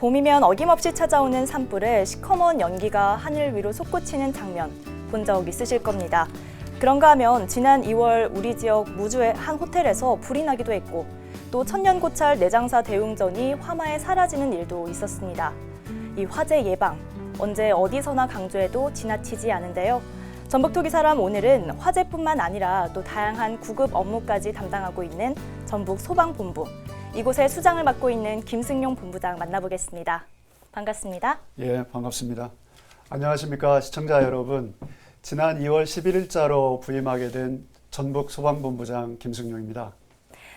봄이면 어김없이 찾아오는 산불에 시커먼 연기가 하늘 위로 솟구치는 장면 본 적 있으실 겁니다. 그런가 하면 지난 2월 우리 지역 무주의 한 호텔에서 불이 나기도 했고 또 천년고찰 내장사 대웅전이 화마에 사라지는 일도 있었습니다. 이 화재 예방, 언제 어디서나 강조해도 지나치지 않은데요. 전북토기 사람 오늘은 화재뿐만 아니라 또 다양한 구급 업무까지 담당하고 있는 전북소방본부, 이곳의 수장을 맡고 있는 김승용 본부장 만나보겠습니다. 반갑습니다. 예, 반갑습니다. 안녕하십니까 시청자 여러분. 지난 2월 11일자로 부임하게 된 전북소방본부장 김승용입니다.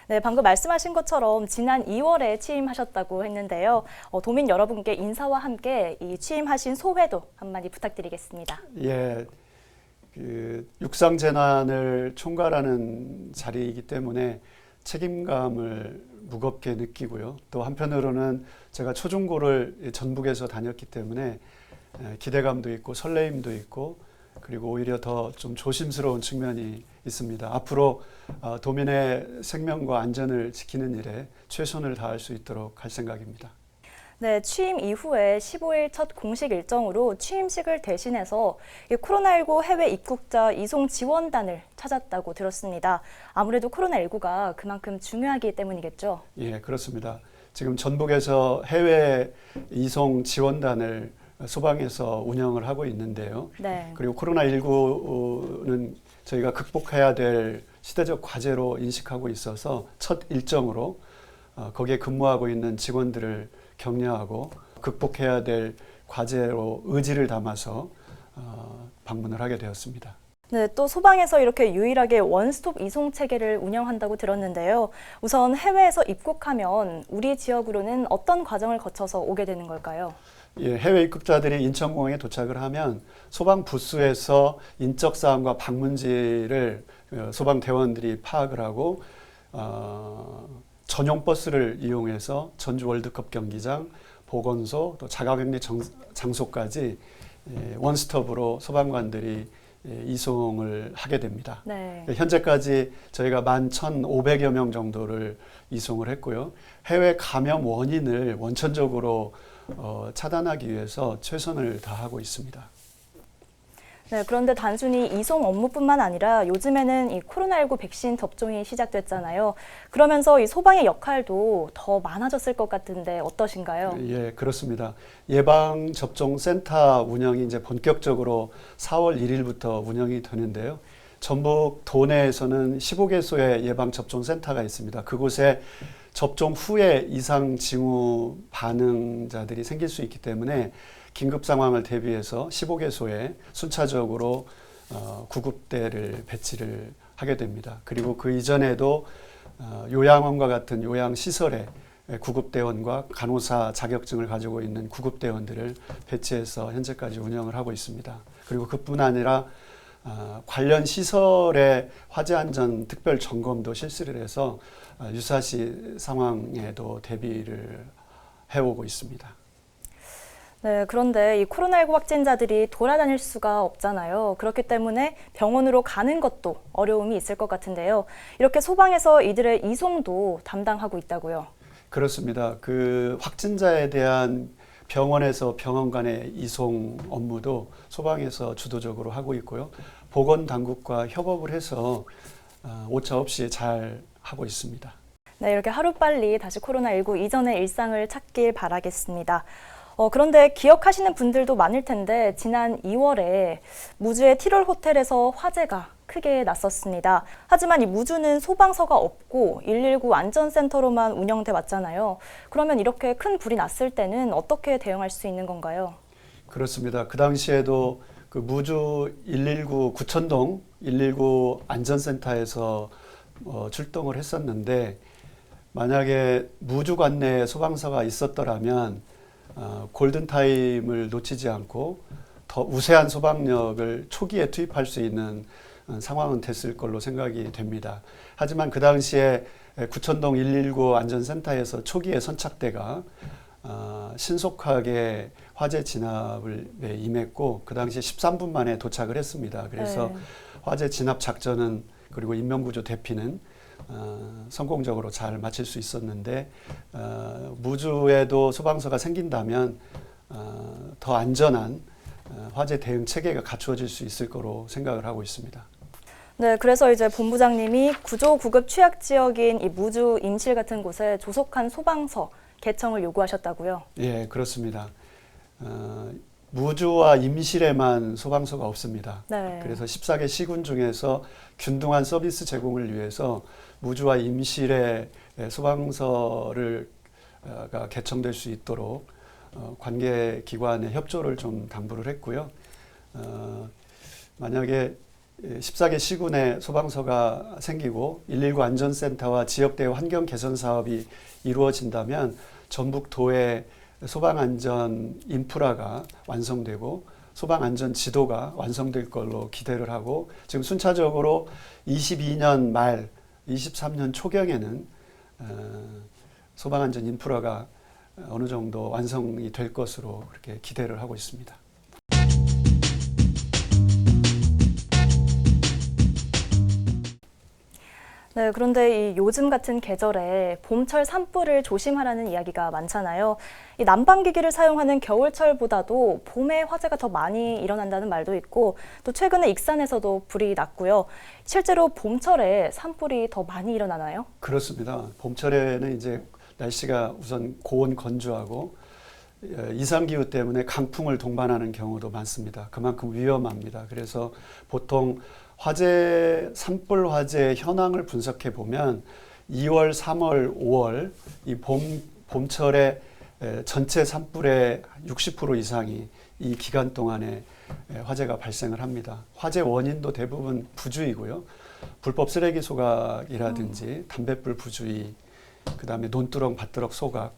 네, 방금 말씀하신 것처럼 지난 2월에 취임하셨다고 했는데요. 도민 여러분께 인사와 함께 이 취임하신 소회도 한마디 부탁드리겠습니다. 예, 육상재난을 총괄하는 자리이기 때문에 책임감을 무겁게 느끼고요. 또 한편으로는 제가 초중고를 전북에서 다녔기 때문에 기대감도 있고 설레임도 있고 그리고 오히려 더 좀 조심스러운 측면이 있습니다. 앞으로 도민의 생명과 안전을 지키는 일에 최선을 다할 수 있도록 할 생각입니다. 네, 취임 이후에 15일 첫 공식 일정으로 취임식을 대신해서 코로나19 해외 입국자 이송 지원단을 찾았다고 들었습니다. 아무래도 코로나19가 그만큼 중요하기 때문이겠죠? 예, 그렇습니다. 지금 전북에서 해외 이송 지원단을 소방에서 운영을 하고 있는데요. 네. 그리고 코로나19는 저희가 극복해야 될 시대적 과제로 인식하고 있어서 첫 일정으로 거기에 근무하고 있는 직원들을 격려하고 극복해야 될 과제로 의지를 담아서 방문을 하게 되었습니다. 네, 또 소방에서 이렇게 유일하게 원스톱 이송 체계를 운영한다고 들었는데요. 우선 해외에서 입국하면 우리 지역으로는 어떤 과정을 거쳐서 오게 되는 걸까요? 예, 해외 입국자들이 인천공항에 도착을 하면 소방 부스에서 인적 사항과 방문지를 소방대원들이 파악을 하고 전용 버스를 이용해서 전주 월드컵 경기장, 보건소, 또 자가격리 장소까지 원스톱으로 소방관들이 이송을 하게 됩니다. 네. 현재까지 저희가 11,500여 명 정도를 이송을 했고요. 해외 감염 원인을 원천적으로 차단하기 위해서 최선을 다하고 있습니다. 네, 그런데 단순히 이송 업무뿐만 아니라 요즘에는 이 코로나19 백신 접종이 시작됐잖아요. 그러면서 이 소방의 역할도 더 많아졌을 것 같은데 어떠신가요? 예, 그렇습니다. 예방접종센터 운영이 이제 본격적으로 4월 1일부터 운영이 되는데요. 전북 도내에서는 15개소의 예방접종센터가 있습니다. 그곳에 접종 후에 이상 징후 반응자들이 생길 수 있기 때문에 긴급 상황을 대비해서 15개소에 순차적으로 구급대를 배치를 하게 됩니다. 그리고 그 이전에도 요양원과 같은 요양시설에 구급대원과 간호사 자격증을 가지고 있는 구급대원들을 배치해서 현재까지 운영을 하고 있습니다. 그리고 그뿐 아니라 관련 시설의 화재 안전 특별 점검도 실시를 해서 유사시 상황에도 대비를 해오고 있습니다. 네, 그런데 이 코로나19 확진자들이 돌아다닐 수가 없잖아요. 그렇기 때문에 병원으로 가는 것도 어려움이 있을 것 같은데요. 이렇게 소방에서 이들의 이송도 담당하고 있다고요? 그렇습니다. 그 확진자에 대한 병원에서 병원 간의 이송 업무도 소방에서 주도적으로 하고 있고요. 보건당국과 협업을 해서 오차 없이 잘 하고 있습니다. 네, 이렇게 하루빨리 다시 코로나19 이전의 일상을 찾길 바라겠습니다. 그런데 기억하시는 분들도 많을 텐데 지난 2월에 무주의 티롤 호텔에서 화재가 크게 났었습니다. 하지만 이 무주는 소방서가 없고 119 안전센터로만 운영돼 왔잖아요. 그러면 이렇게 큰 불이 났을 때는 어떻게 대응할 수 있는 건가요? 그렇습니다. 그 당시에도 그 무주 119 구천동 119 안전센터에서 출동을 했었는데 만약에 무주 관내에 소방서가 있었더라면 골든타임을 놓치지 않고 더 우세한 소방력을 초기에 투입할 수 있는 상황은 됐을 걸로 생각이 됩니다. 하지만 그 당시에 구천동 119 안전센터에서 초기에 선착대가 신속하게 화재 진압에 임했고 그 당시 13분 만에 도착을 했습니다. 그래서 화재 진압 작전은 그리고 인명구조 대피는 성공적으로 잘 마칠 수 있었는데 무주에도 소방서가 생긴다면 더 안전한 화재 대응 체계가 갖추어질 수 있을 거로 생각을 하고 있습니다. 네, 그래서 이제 본부장님이 구조 구급 취약 지역인 이 무주 임실 같은 곳에 조속한 소방서 개청을 요구하셨다고요? 예, 그렇습니다. 무주와 임실에만 소방서가 없습니다. 네. 그래서 14개 시군 중에서 균등한 서비스 제공을 위해서 무주와 임실에 소방서를 개청될 수 있도록 관계 기관의 협조를 좀 당부를 했고요. 만약에 14개 시군에 소방서가 생기고 119 안전센터와 지역대의 환경 개선 사업이 이루어진다면 전북도의 소방안전 인프라가 완성되고 소방안전 지도가 완성될 걸로 기대를 하고 지금 순차적으로 22년 말 23년 초경에는 소방안전 인프라가 어느 정도 완성이 될 것으로 그렇게 기대를 하고 있습니다. 네, 그런데 이 요즘 같은 계절에 봄철 산불을 조심하라는 이야기가 많잖아요. 이 난방기기를 사용하는 겨울철보다도 봄에 화재가 더 많이 일어난다는 말도 있고 또 최근에 익산에서도 불이 났고요. 실제로 봄철에 산불이 더 많이 일어나나요? 그렇습니다. 봄철에는 이제 날씨가 우선 고온 건조하고 이상기후 때문에 강풍을 동반하는 경우도 많습니다. 그만큼 위험합니다. 그래서 보통 산불 화재 현황을 분석해 보면 2월, 3월, 5월 이 봄철에 전체 산불의 60% 이상이 이 기간 동안에 화재가 발생을 합니다. 화재 원인도 대부분 부주의고요. 불법 쓰레기 소각이라든지 담뱃불 부주의, 그다음에 논두렁, 밭두렁 소각.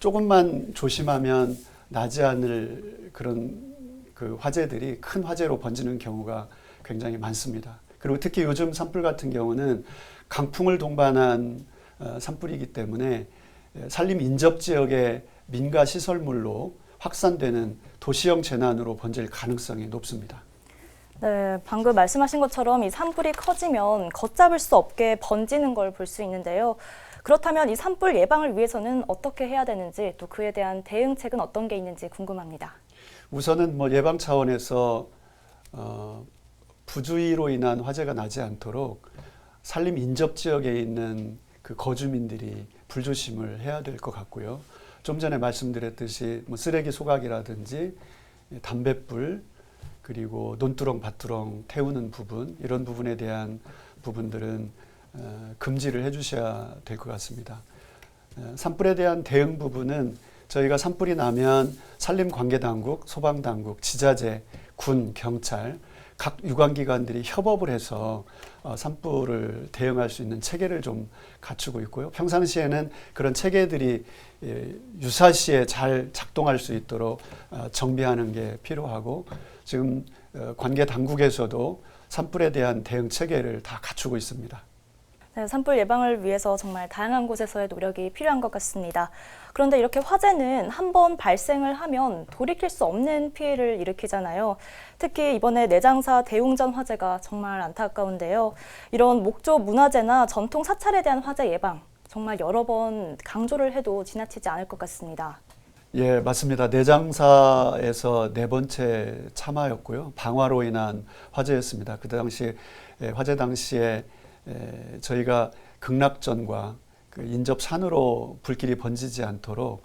조금만 조심하면 나지 않을 그런 그 화재들이 큰 화재로 번지는 경우가 굉장히 많습니다. 그리고 특히 요즘 산불 같은 경우는 강풍을 동반한 산불이기 때문에 산림 인접 지역의 민가 시설물로 확산되는 도시형 재난으로 번질 가능성이 높습니다. 네, 방금 말씀하신 것처럼 이 산불이 커지면 걷잡을 수 없게 번지는 걸 볼 수 있는데요. 그렇다면 이 산불 예방을 위해서는 어떻게 해야 되는지 또 그에 대한 대응책은 어떤 게 있는지 궁금합니다. 우선은 예방 차원에서 부주의로 인한 화재가 나지 않도록 산림 인접 지역에 있는 그 거주민들이 불조심을 해야 될 것 같고요. 좀 전에 말씀드렸듯이 쓰레기 소각이라든지 담뱃불 그리고 논두렁, 밭두렁 태우는 부분 이런 부분에 대한 부분들은 금지를 해주셔야 될 것 같습니다. 산불에 대한 대응 부분은 저희가 산불이 나면 산림관계당국, 소방당국, 지자체, 군, 경찰 각 유관기관들이 협업을 해서 산불을 대응할 수 있는 체계를 좀 갖추고 있고요. 평상시에는 그런 체계들이 유사시에 잘 작동할 수 있도록 정비하는 게 필요하고 지금 관계 당국에서도 산불에 대한 대응 체계를 다 갖추고 있습니다. 네, 산불 예방을 위해서 정말 다양한 곳에서의 노력이 필요한 것 같습니다. 그런데 이렇게 화재는 한번 발생을 하면 돌이킬 수 없는 피해를 일으키잖아요. 특히 이번에 내장사 대웅전 화재가 정말 안타까운데요. 이런 목조 문화재나 전통 사찰에 대한 화재 예방, 정말 여러 번 강조를 해도 지나치지 않을 것 같습니다. 예, 맞습니다. 내장사에서 네 번째 참화였고요. 방화로 인한 화재였습니다. 그 당시 화재 당시에 저희가 극락전과 그 인접 산으로 불길이 번지지 않도록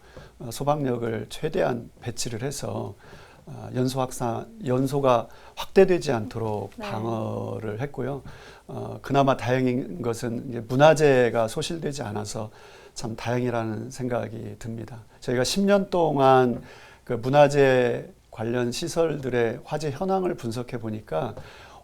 소방력을 최대한 배치를 해서 연소가 확대되지 않도록 방어를 했고요. 그나마 다행인 것은 이제 문화재가 소실되지 않아서 참 다행이라는 생각이 듭니다. 저희가 10년 동안 그 문화재 관련 시설들의 화재 현황을 분석해 보니까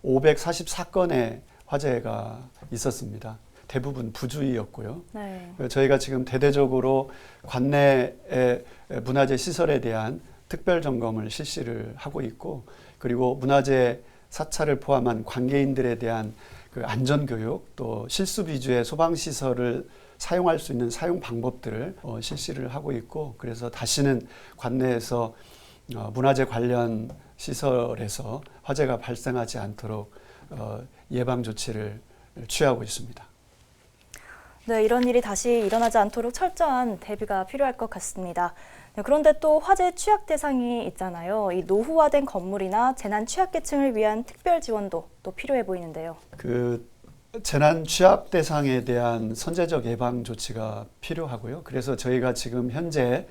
544건의 화재가 있었습니다. 대부분 부주의였고요. 네. 저희가 지금 대대적으로 관내의 문화재 시설에 대한 특별 점검을 실시를 하고 있고, 그리고 문화재 사찰을 포함한 관계인들에 대한 그 안전 교육, 또 실습 위주의 소방 시설을 사용할 수 있는 사용 방법들을 실시를 하고 있고, 그래서 다시는 관내에서 문화재 관련 시설에서 화재가 발생하지 않도록 예방 조치를 취하고 있습니다. 네, 이런 일이 다시 일어나지 않도록 철저한 대비가 필요할 것 같습니다. 네, 그런데 또 화재 취약 대상이 있잖아요. 이 노후화된 건물이나 재난 취약계층을 위한 특별 지원도 또 필요해 보이는데요. 그 재난 취약 대상에 대한 선제적 예방 조치가 필요하고요. 그래서 저희가 지금 현재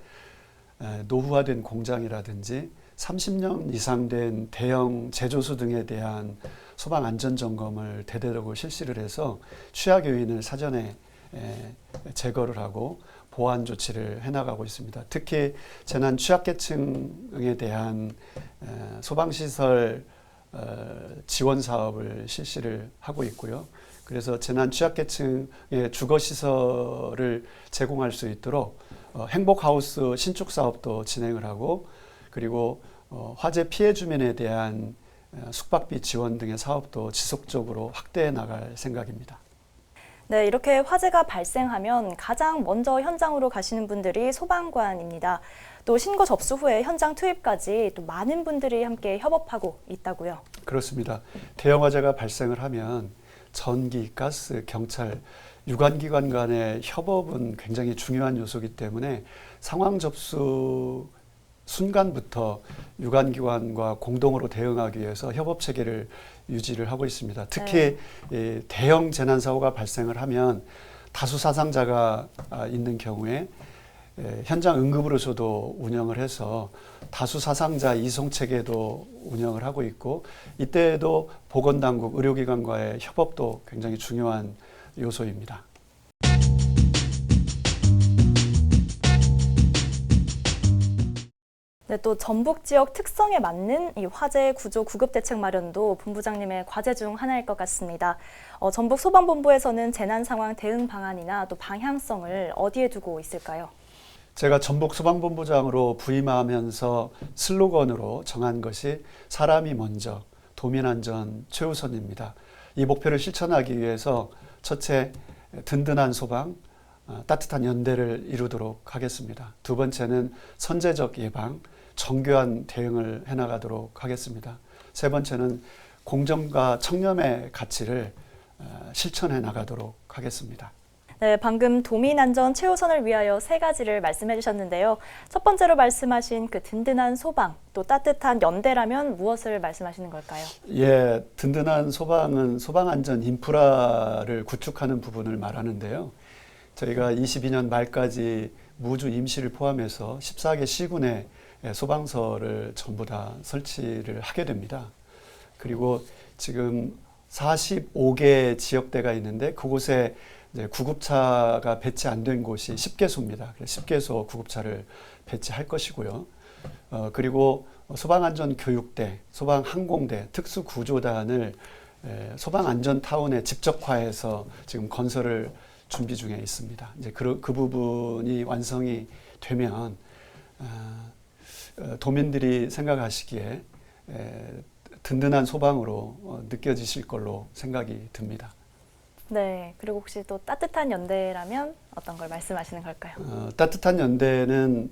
노후화된 공장이라든지 30년 이상 된 대형 제조소 등에 대한 소방 안전 점검을 대대적으로 실시를 해서 취약 요인을 사전에 제거를 하고 보완 조치를 해나가고 있습니다. 특히 재난 취약계층에 대한 소방시설 지원 사업을 실시를 하고 있고요. 그래서 재난 취약계층의 주거시설을 제공할 수 있도록 행복하우스 신축 사업도 진행을 하고, 그리고 화재 피해 주민에 대한 숙박비 지원 등의 사업도 지속적으로 확대해 나갈 생각입니다. 네, 이렇게 화재가 발생하면 가장 먼저 현장으로 가시는 분들이 소방관입니다. 또 신고 접수 후에 현장 투입까지 또 많은 분들이 함께 협업하고 있다고요. 그렇습니다. 대형 화재가 발생을 하면 전기, 가스, 경찰, 유관기관 간의 협업은 굉장히 중요한 요소이기 때문에 상황 접수 순간부터 유관기관과 공동으로 대응하기 위해서 협업 체계를 유지를 하고 있습니다. 특히 대형 재난사고가 발생을 하면 다수 사상자가 있는 경우에 현장 응급으로서도 운영을 해서 다수 사상자 이송 체계도 운영을 하고 있고, 이때에도 보건당국, 의료기관과의 협업도 굉장히 중요한 요소입니다. 네, 또 전북 지역 특성에 맞는 이 화재 구조 구급 대책 마련도 본부장님의 과제 중 하나일 것 같습니다. 전북 소방본부에서는 재난 상황 대응 방안이나 또 방향성을 어디에 두고 있을까요? 제가 전북 소방본부장으로 부임하면서 슬로건으로 정한 것이 사람이 먼저, 도민안전 최우선입니다. 이 목표를 실천하기 위해서 첫째, 든든한 소방, 따뜻한 연대를 이루도록 하겠습니다. 두 번째는 선제적 예방, 정교한 대응을 해나가도록 하겠습니다. 세 번째는 공정과 청렴의 가치를 실천해 나가도록 하겠습니다. 네, 방금 도민안전 최우선을 위하여 세 가지를 말씀해 주셨는데요. 첫 번째로 말씀하신 그 든든한 소방, 또 따뜻한 연대라면 무엇을 말씀하시는 걸까요? 예, 든든한 소방은 소방안전 인프라를 구축하는 부분을 말하는데요. 저희가 22년 말까지 무주 임시를 포함해서 14개 시군에 소방서를 전부 다 설치를 하게 됩니다. 그리고 지금 45개 지역대가 있는데 그곳에 이제 구급차가 배치 안 된 곳이 10개소입니다. 10개소 구급차를 배치할 것이고요. 그리고 소방안전교육대, 소방항공대, 특수구조단을 소방안전타운에 직접화해서 지금 건설을 준비 중에 있습니다. 이제 그 부분이 완성이 되면 도민들이 생각하시기에 든든한 소방으로 느껴지실 걸로 생각이 듭니다. 네, 그리고 혹시 또 따뜻한 연대라면 어떤 걸 말씀하시는 걸까요? 따뜻한 연대는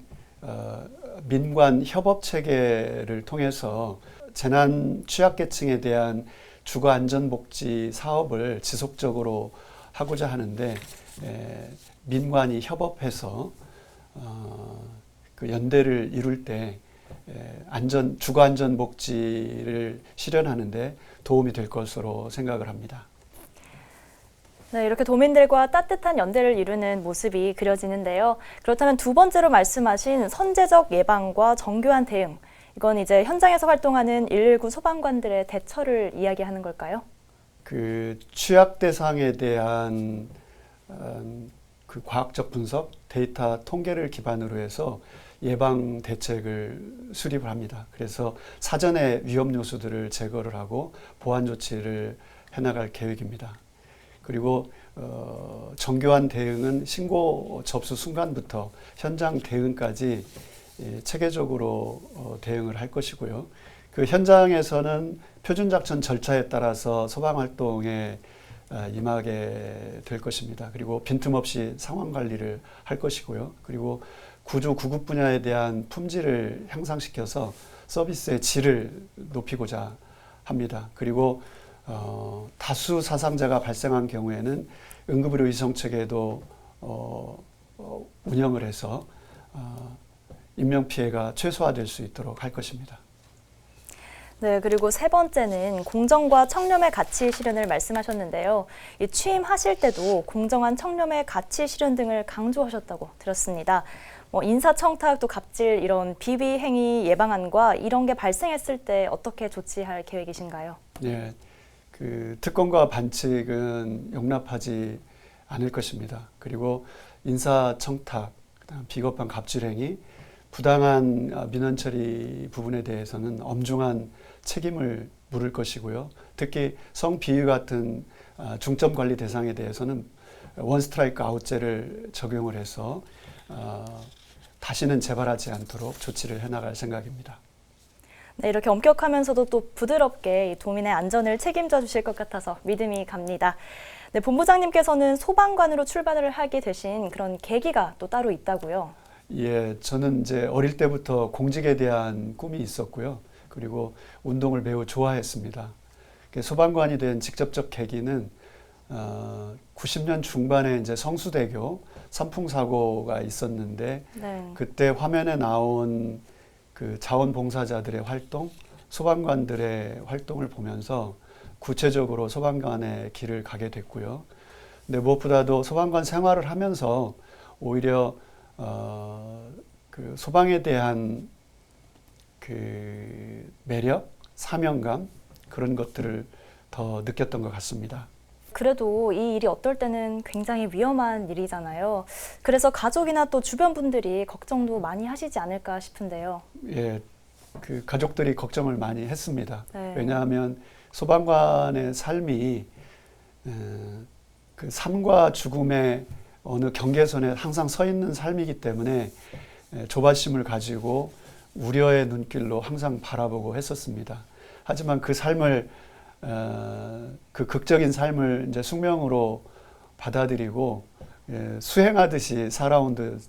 민관 협업 체계를 통해서 재난 취약계층에 대한 주거안전복지 사업을 지속적으로 하고자 하는데, 민관이 협업해서 그 연대를 이룰 때 주거안전복지를 실현하는데 도움이 될 것으로 생각을 합니다. 네, 이렇게 도민들과 따뜻한 연대를 이루는 모습이 그려지는데요. 그렇다면 두 번째로 말씀하신 선제적 예방과 정교한 대응, 이건 이제 현장에서 활동하는 119 소방관들의 대처를 이야기하는 걸까요? 그 취약 대상에 대한 그 과학적 분석, 데이터 통계를 기반으로 해서 예방 대책을 수립을 합니다. 그래서 사전에 위험 요소들을 제거를 하고 보완 조치를 해나갈 계획입니다. 그리고 정교한 대응은 신고 접수 순간부터 현장 대응까지 체계적으로 대응을 할 것이고요. 그 현장에서는 표준작전 절차에 따라서 소방활동에 임하게 될 것입니다. 그리고 빈틈없이 상황관리를 할 것이고요. 그리고 구조 구급 분야에 대한 품질을 향상시켜서 서비스의 질을 높이고자 합니다. 그리고 다수 사상자가 발생한 경우에는 응급의료 이송체계도 운영을 해서 인명피해가 최소화될 수 있도록 할 것입니다. 네, 그리고 세 번째는 공정과 청렴의 가치 실현을 말씀하셨는데요. 이 취임하실 때도 공정한 청렴의 가치 실현 등을 강조하셨다고 들었습니다. 인사청탁 또 갑질 이런 비비 행위 예방안과 이런 게 발생했을 때 어떻게 조치할 계획이신가요? 네, 그 특권과 반칙은 용납하지 않을 것입니다. 그리고 인사청탁, 그다음 비겁한 갑질 행위, 부당한 민원 처리 부분에 대해서는 엄중한 책임을 물을 것이고요. 특히 성비위 같은 중점 관리 대상에 대해서는 원 스트라이크 아웃제를 적용을 해서 다시는 재발하지 않도록 조치를 해나갈 생각입니다. 네, 이렇게 엄격하면서도 또 부드럽게 도민의 안전을 책임져 주실 것 같아서 믿음이 갑니다. 네, 본부장님께서는 소방관으로 출발을 하게 되신 그런 계기가 또 따로 있다고요? 예, 저는 이제 어릴 때부터 공직에 대한 꿈이 있었고요. 그리고 운동을 매우 좋아했습니다. 소방관이 된 직접적 계기는 90년 중반에 이제 성수대교 산풍 사고가 있었는데 네. 그때 화면에 나온 그 자원봉사자들의 활동, 소방관들의 활동을 보면서 구체적으로 소방관의 길을 가게 됐고요. 근데 무엇보다도 소방관 생활을 하면서 오히려 그 소방에 대한 그 매력, 사명감 그런 것들을 더 느꼈던 것 같습니다. 그래도 이 일이 어떨 때는 굉장히 위험한 일이잖아요. 그래서 가족이나 또 주변 분들이 걱정도 많이 하시지 않을까 싶은데요. 예, 그 가족들이 걱정을 많이 했습니다. 네. 왜냐하면 소방관의 삶이 그 삶과 죽음의 어느 경계선에 항상 서 있는 삶이기 때문에 조바심을 가지고 우려의 눈길로 항상 바라보고 했었습니다. 하지만 그 삶을 그 극적인 삶을 이제 숙명으로 받아들이고 수행하듯이 살아온 듯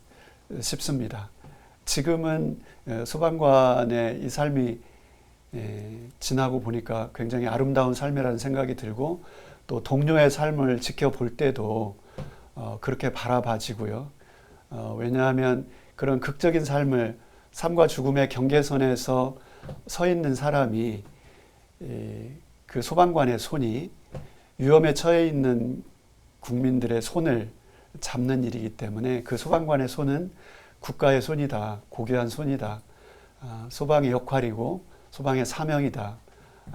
싶습니다. 지금은 소방관의 이 삶이 지나고 보니까 굉장히 아름다운 삶이라는 생각이 들고 또 동료의 삶을 지켜볼 때도 그렇게 바라봐지고요. 왜냐하면 그런 극적인 삶과 죽음의 경계선에서 서 있는 사람이 그 소방관의 손이 위험에 처해 있는 국민들의 손을 잡는 일이기 때문에 그 소방관의 손은 국가의 손이다, 고귀한 손이다, 소방의 역할이고 소방의 사명이다,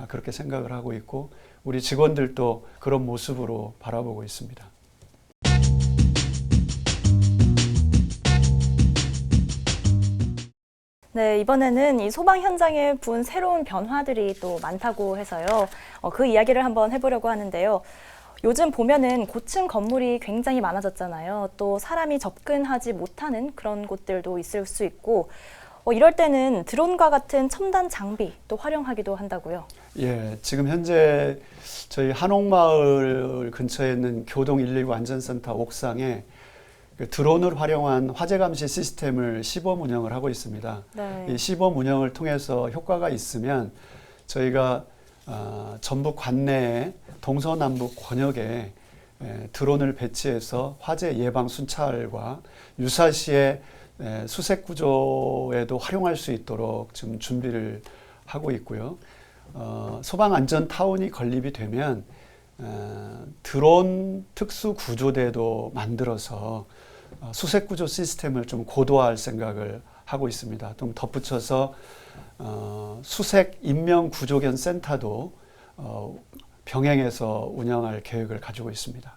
그렇게 생각을 하고 있고 우리 직원들도 그런 모습으로 바라보고 있습니다. 네, 이번에는 이 소방 현장에 부은 새로운 변화들이 또 많다고 해서요. 그 이야기를 한번 해보려고 하는데요. 요즘 보면은 고층 건물이 굉장히 많아졌잖아요. 또 사람이 접근하지 못하는 그런 곳들도 있을 수 있고 이럴 때는 드론과 같은 첨단 장비 또 활용하기도 한다고요. 예, 지금 현재 저희 한옥마을 근처에 있는 교동 119 안전센터 옥상에 그 드론을 활용한 화재 감시 시스템을 시범 운영을 하고 있습니다. 네. 이 시범 운영을 통해서 효과가 있으면 저희가 전북 관내에 동서남북 권역에 드론을 배치해서 화재 예방 순찰과 유사시에 수색 구조에도 활용할 수 있도록 지금 준비를 하고 있고요. 소방안전타운이 건립이 되면 드론 특수 구조대도 만들어서 수색 구조 시스템을 좀 고도화할 생각을 하고 있습니다. 좀 덧붙여서 수색 인명 구조견 센터도 병행해서 운영할 계획을 가지고 있습니다.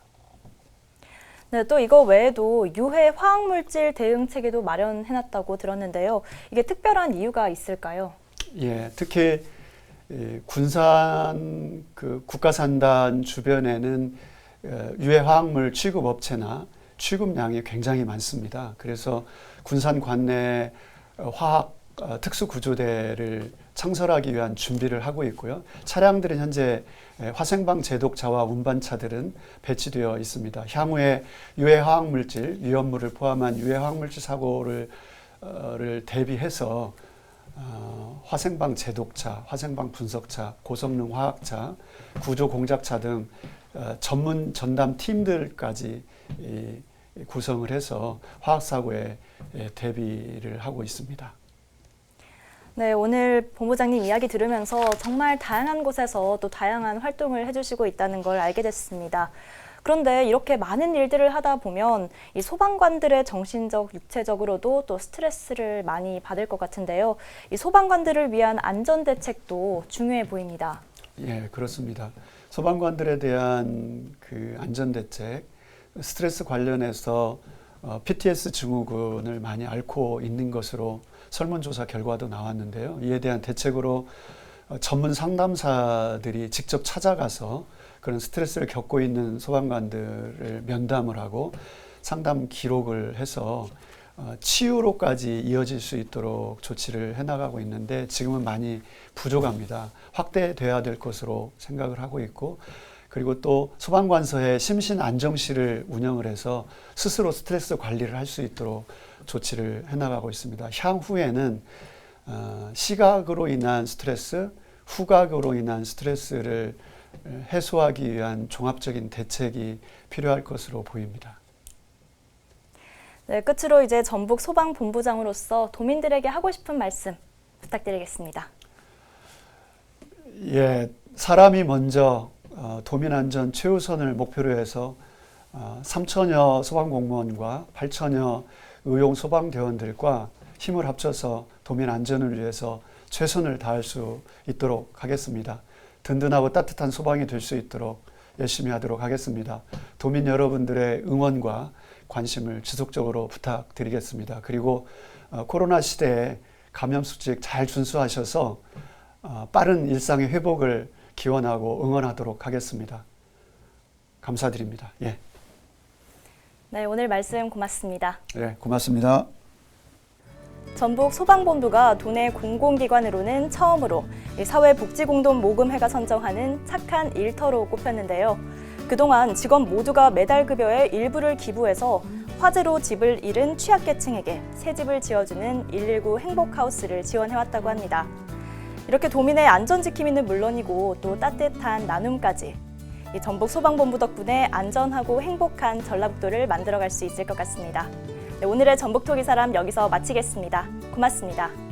네, 또 이거 외에도 유해 화학물질 대응 체계도 마련해놨다고 들었는데요. 이게 특별한 이유가 있을까요? 예, 특히 군산 그 국가산단 주변에는 유해 화학물 취급 업체나 취급량이 굉장히 많습니다. 그래서 군산 관내 화학 특수구조대를 창설하기 위한 준비를 하고 있고요. 차량들은 현재 화생방 제독차와 운반차들은 배치되어 있습니다. 향후에 유해 화학물질, 위험물을 포함한 유해 화학물질 사고를 대비해서 화생방 제독차, 화생방 분석차, 고성능 화학차, 구조 공작차 등 전문 전담 팀들까지 구성을 해서 화학사고에 대비를 하고 있습니다. 네, 오늘 본부장님 이야기 들으면서 정말 다양한 곳에서 또 다양한 활동을 해주시고 있다는 걸 알게 됐습니다. 그런데 이렇게 많은 일들을 하다 보면 이 소방관들의 정신적, 육체적으로도 또 스트레스를 많이 받을 것 같은데요. 이 소방관들을 위한 안전 대책도 중요해 보입니다. 예, 그렇습니다. 소방관들에 대한 그 안전 대책, 스트레스 관련해서 PTS 증후군을 많이 앓고 있는 것으로 설문조사 결과도 나왔는데요. 이에 대한 대책으로 전문 상담사들이 직접 찾아가서 그런 스트레스를 겪고 있는 소방관들을 면담을 하고 상담 기록을 해서 치유로까지 이어질 수 있도록 조치를 해나가고 있는데 지금은 많이 부족합니다. 확대돼야 될 것으로 생각을 하고 있고, 그리고 또 소방관서에 심신안정실을 운영을 해서 스스로 스트레스 관리를 할 수 있도록 조치를 해나가고 있습니다. 향후에는 시각으로 인한 스트레스, 후각으로 인한 스트레스를 해소하기 위한 종합적인 대책이 필요할 것으로 보입니다. 네, 끝으로 이제 전북 소방본부장으로서 도민들에게 하고 싶은 말씀 부탁드리겠습니다. 예, 사람이 먼저 도민안전 최우선을 목표로 해서 3천여 소방공무원과 8천여 의용 소방대원들과 힘을 합쳐서 도민 안전을 위해서 최선을 다할 수 있도록 하겠습니다. 든든하고 따뜻한 소방이 될 수 있도록 열심히 하도록 하겠습니다. 도민 여러분들의 응원과 관심을 지속적으로 부탁드리겠습니다. 그리고 코로나 시대에 감염수칙 잘 준수하셔서 빠른 일상의 회복을 기원하고 응원하도록 하겠습니다. 감사드립니다. 예. 네, 오늘 말씀 고맙습니다. 네, 고맙습니다. 전북 소방본부가 도내 공공기관으로는 처음으로 사회복지공동모금회가 선정하는 착한 일터로 꼽혔는데요. 그동안 직원 모두가 매달 급여의 일부를 기부해서 화재로 집을 잃은 취약계층에게 새 집을 지어주는 119 행복하우스를 지원해왔다고 합니다. 이렇게 도민의 안전지킴이는 물론이고 또 따뜻한 나눔까지 이 전북 소방본부 덕분에 안전하고 행복한 전라북도를 만들어갈 수 있을 것 같습니다. 네, 오늘의 전북토기사람 여기서 마치겠습니다. 고맙습니다.